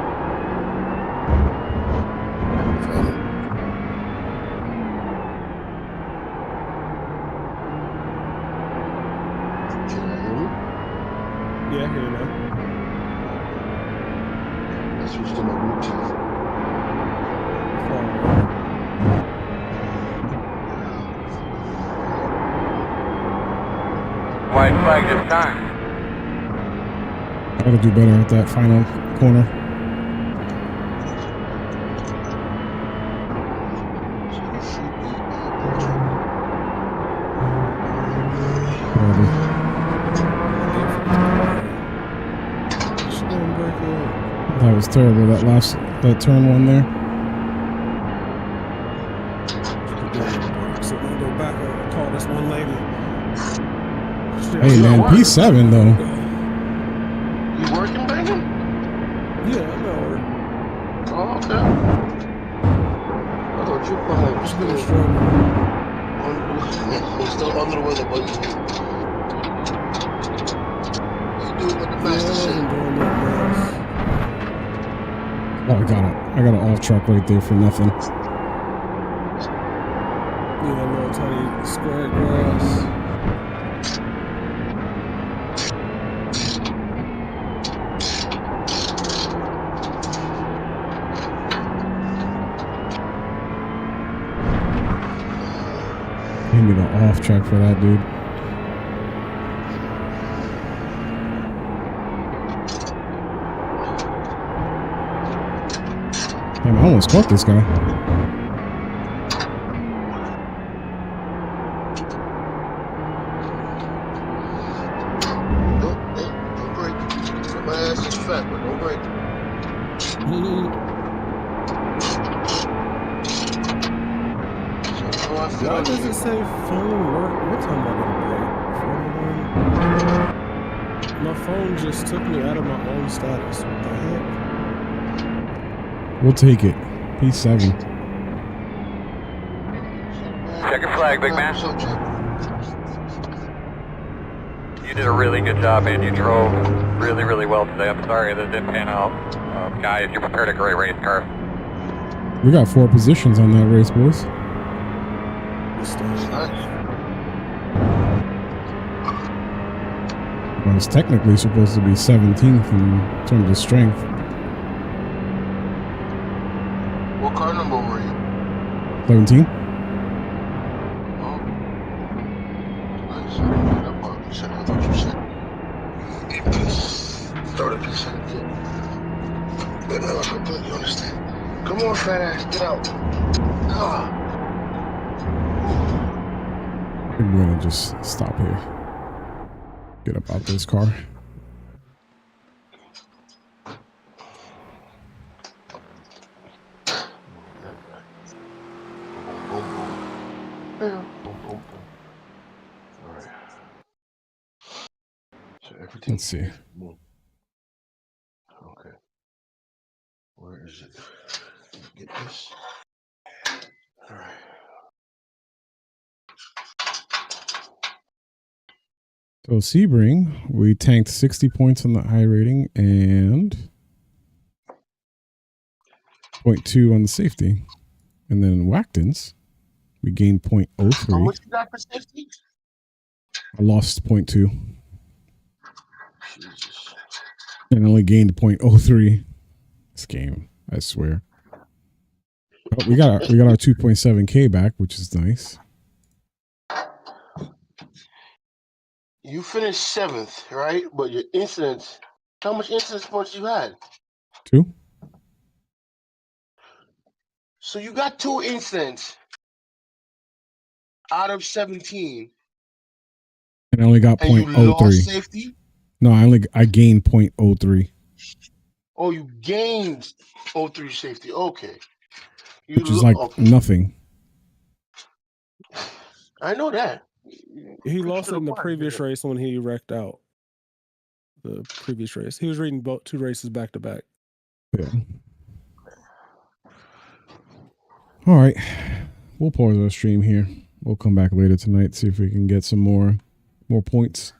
Yeah, I hear you now. I switched to my Bluetooth. White flag this time. Gotta do better at that final corner. Whatever. That was terrible. That turn one there. So we go back and call this one lady. Hey man, P7 though. You working, baby? Yeah, I know her. Oh, okay. I thought you probably She's been struggling. still under the weather, but you doing what the master said. Oh, I got an off track right there for nothing. Yeah, little tiny square grass. track for that, dude. Damn, I almost caught this guy. Don't break. My ass is fat, but don't break. Why does it say phone work? What time am I gonna break? My phone just took me out of my own status. What the heck? We'll take it. P7. Check your flag, big man. You did a really good job, man. You drove really, really well today. I'm sorry that didn't pan out. Guys, you prepared a great race car. We got 4 positions on that race, boys. I was technically supposed to be 17th in terms of strength. What car number were you? 17? Oh. I thought you said 30%. But no, I completely understand. Come on, fat ass, get out. I'm gonna just stop here. Get up out this car. Let's see. Okay. Where is it? Get this. All right. So Sebring, we tanked 60 points on the I rating and 0.2 on the safety. And then in Watkins, we gained 0.03. How much you got for safety? I lost 0.2 Jesus. and only gained 0.03. This game, I swear. Oh, we got our 2.7K back, which is nice. You finished 7th, right? But your incidents, how much incident points you had? 2. So you got 2 incidents out of 17. And I only got And you lost 0.03. safety? No, I gained 0.03. Oh, you gained 03 safety. Okay. Which is like nothing. I know that. He lost it in the previous race when he wrecked out. The previous race. He was reading both 2 races back to back. Yeah. All right. We'll pause our stream here. We'll come back later tonight, see if we can get some more points.